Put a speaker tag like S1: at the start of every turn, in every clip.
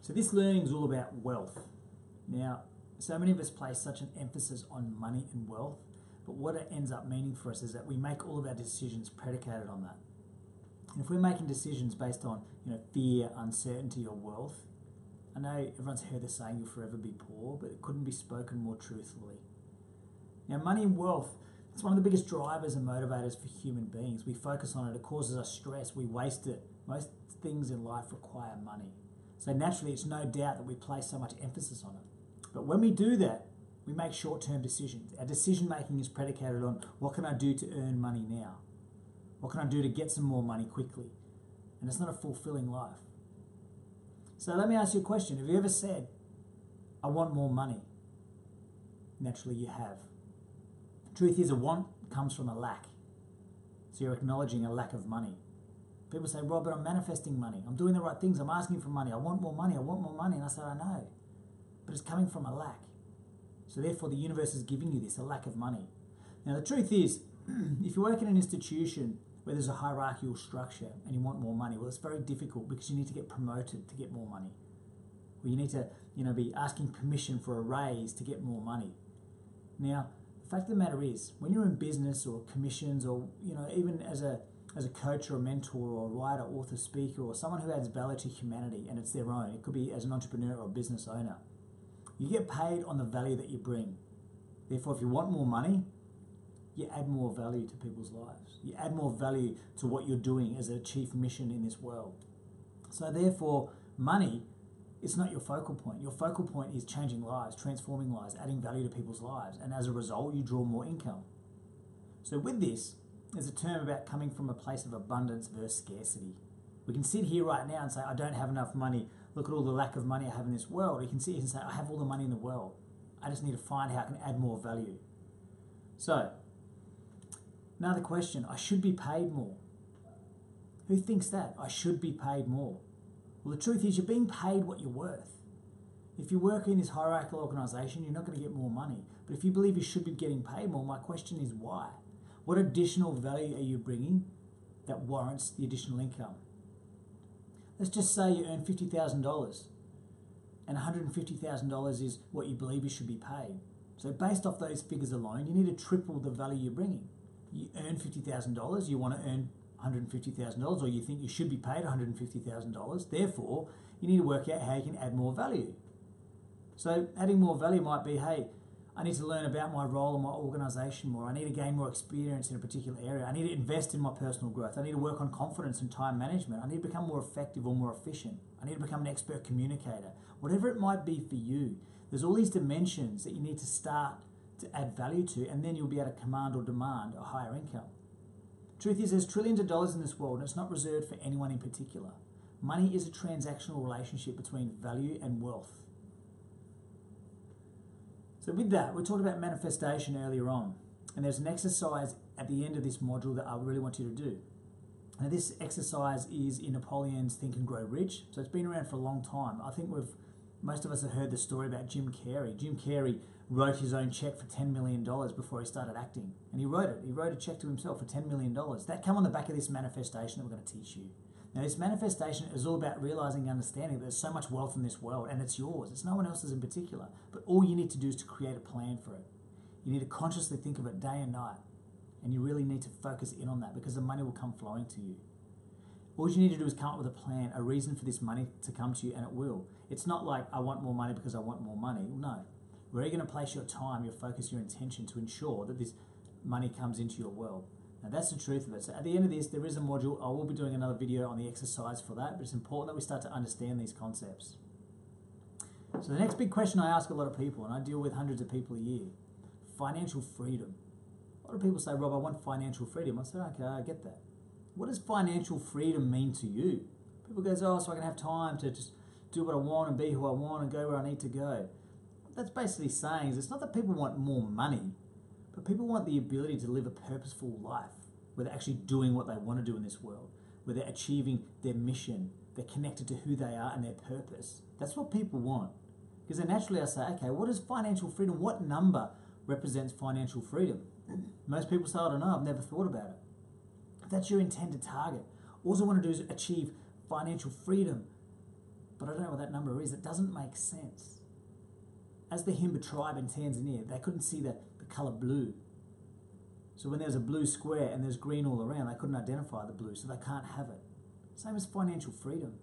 S1: So this learning is all about wealth. Now, so many of us place such an emphasis on money and wealth, but what it ends up meaning for us is that we make all of our decisions predicated on that. And if we're making decisions based on, fear, uncertainty, or wealth, I know everyone's heard the saying, you'll forever be poor, but it couldn't be spoken more truthfully. Now, money and wealth, it's one of the biggest drivers and motivators for human beings. We focus on it, it causes us stress, we waste it. Most things in life require money. So naturally, it's no doubt that we place so much emphasis on it. But when we do that, we make short-term decisions. Our decision-making is predicated on what can I do to earn money now? What can I do to get some more money quickly? And it's not a fulfilling life. So let me ask you a question. Have you ever said, I want more money? Naturally, you have. The truth is, a want comes from a lack. So you're acknowledging a lack of money. People say, Rob, but I'm manifesting money. I'm doing the right things. I'm asking for money. I want more money. I want more money. And I said, I know. But it's coming from a lack. So therefore, the universe is giving you this, a lack of money. Now, the truth is, if you work in an institution where there's a hierarchical structure and you want more money, well, it's very difficult because you need to get promoted to get more money. Or you need to, be asking permission for a raise to get more money. Now, the fact of the matter is, when you're in business or commissions or, even as a coach or a mentor or a writer, author, speaker, or someone who adds value to humanity and it's their own, it could be as an entrepreneur or a business owner, you get paid on the value that you bring. Therefore, if you want more money, you add more value to people's lives. You add more value to what you're doing as a chief mission in this world. So therefore, money is not your focal point. Your focal point is changing lives, transforming lives, adding value to people's lives. And as a result, you draw more income. So with this, there's a term about coming from a place of abundance versus scarcity. We can sit here right now and say, I don't have enough money. Look at all the lack of money I have in this world. Or you can sit here and say, I have all the money in the world. I just need to find how I can add more value. So, another question, I should be paid more. Who thinks that? I should be paid more. Well, the truth is you're being paid what you're worth. If you work in this hierarchical organisation, you're not going to get more money. But if you believe you should be getting paid more, my question is why? What additional value are you bringing that warrants the additional income? Let's just say you earn $50,000 and $150,000 is what you believe you should be paid. So based off those figures alone, you need to triple the value you're bringing. You earn $50,000, you want to earn $150,000, or you think you should be paid $150,000. Therefore, you need to work out how you can add more value. So adding more value might be, hey, I need to learn about my role in my organisation more. I need to gain more experience in a particular area. I need to invest in my personal growth. I need to work on confidence and time management. I need to become more effective or more efficient. I need to become an expert communicator. Whatever it might be for you, there's all these dimensions that you need to start to add value to, and then you'll be able to command or demand a higher income. Truth is, there's trillions of dollars in this world, and it's not reserved for anyone in particular. Money is a transactional relationship between value and wealth. So with that, we talked about manifestation earlier on, and there's an exercise at the end of this module that I really want you to do. Now this exercise is in Napoleon's Think and Grow Rich, so it's been around for a long time. I think most of us have heard the story about Jim Carrey. Jim Carrey wrote his own check for $10 million before he started acting, and he wrote it. He wrote a check to himself for $10 million. That came on the back of this manifestation that we're going to teach you. Now this manifestation is all about realizing and understanding that there's so much wealth in this world and it's yours. It's no one else's in particular. But all you need to do is to create a plan for it. You need to consciously think of it day and night. And you really need to focus in on that because the money will come flowing to you. All you need to do is come up with a plan, a reason for this money to come to you, and it will. It's not like I want more money because I want more money. No. Where are you going to place your time, your focus, your intention to ensure that this money comes into your world? Now that's the truth of it. So at the end of this, there is a module. I will be doing another video on the exercise for that, but it's important that we start to understand these concepts. So the next big question I ask a lot of people, and I deal with hundreds of people a year, financial freedom. A lot of people say, Rob, I want financial freedom. I say, okay, I get that. What does financial freedom mean to you? People go, oh, so I can have time to just do what I want and be who I want and go where I need to go. What that's basically saying is it's not that people want more money, but people want the ability to live a purposeful life where they're actually doing what they want to do in this world, where they're achieving their mission, they're connected to who they are and their purpose. That's what people want. Because then naturally I say, okay, what is financial freedom? What number represents financial freedom? Most people say, I don't know, I've never thought about it. If that's your intended target, all I want to do is achieve financial freedom, but I don't know what that number is. It doesn't make sense. As the Himba tribe in Tanzania, they couldn't see the colour blue. So when there's a blue square and there's green all around, they couldn't identify the blue, so they can't have it. Same as financial freedom.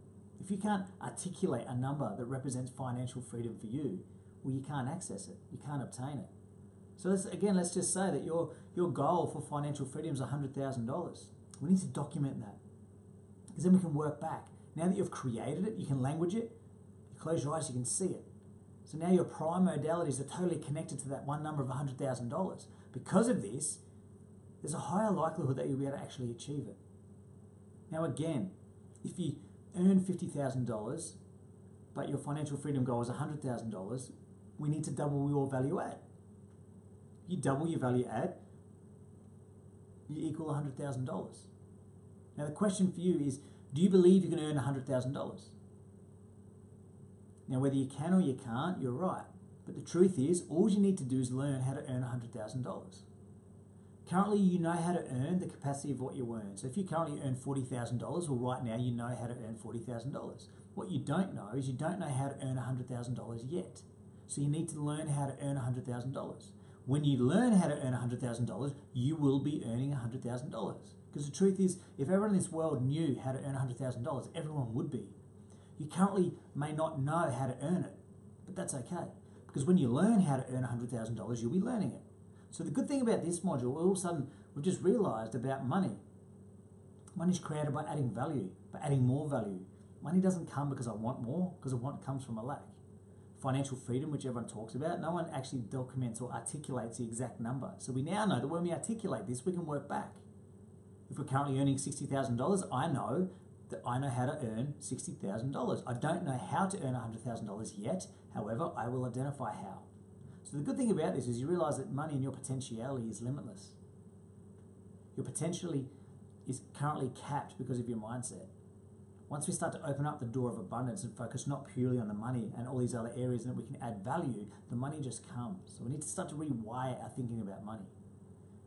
S1: If you can't articulate a number that represents financial freedom for you, well, you can't access it. You can't obtain it. So let's just say that your goal for financial freedom is $100,000. We need to document that, because then we can work back. Now that you've created it, you can language it. You close your eyes, you can see it. So now your prime modalities are totally connected to that one number of $100,000. Because of this, there's a higher likelihood that you'll be able to actually achieve it. Now again, if you earn $50,000, but your financial freedom goal is $100,000, we need to double your value add. You double your value add, you equal $100,000. Now the question for you is, do you believe you can earn $100,000? Now whether you can or you can't, you're right. But the truth is, all you need to do is learn how to earn $100,000. Currently, you know how to earn the capacity of what you earn. So if you currently earn $40,000, well, right now you know how to earn $40,000. What you don't know is you don't know how to earn $100,000 yet. So you need to learn how to earn $100,000. When you learn how to earn $100,000, you will be earning $100,000. Because the truth is, if everyone in this world knew how to earn $100,000, everyone would be. You currently may not know how to earn it, but that's okay. Because when you learn how to earn $100,000, you'll be learning it. So the good thing about this module, all of a sudden, we've just realized about money. Money is created by adding value, by adding more value. Money doesn't come because I want more, because a want comes from a lack. Financial freedom, which everyone talks about, no one actually documents or articulates the exact number. So we now know that when we articulate this, we can work back. If we're currently earning $60,000, I know that I know how to earn $60,000. I don't know how to earn $100,000 yet. However, I will identify how. So the good thing about this is you realize that money and your potentiality is limitless. Your potentiality is currently capped because of your mindset. Once we start to open up the door of abundance and focus not purely on the money and all these other areas that we can add value, the money just comes. So we need to start to rewire our thinking about money.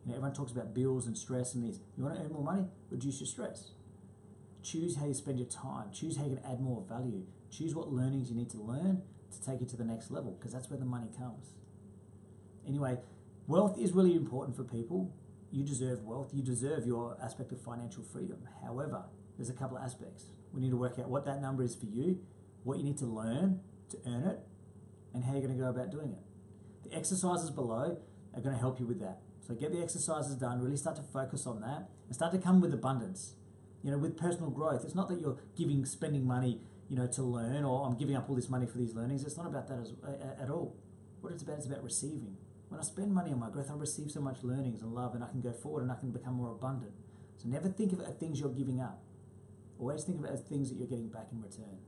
S1: You know, everyone talks about bills and stress and this. You want to earn more money? Reduce your stress. Choose how you spend your time. Choose how you can add more value. Choose what learnings you need to learn to take you to the next level, because that's where the money comes. Anyway, wealth is really important for people. You deserve wealth. You deserve your aspect of financial freedom. However, there's a couple of aspects. We need to work out what that number is for you, what you need to learn to earn it, and how you're going to go about doing it. The exercises below are going to help you with that. So get the exercises done, really start to focus on that, and start to come with abundance. You know, with personal growth. It's not that you're spending money, you know, to learn, or I'm giving up all this money for these learnings. It's not about that at all. What it's about receiving. When I spend money on my growth, I receive so much learnings and love, and I can go forward and I can become more abundant. So never think of it as things you're giving up. Always think of it as things that you're getting back in return.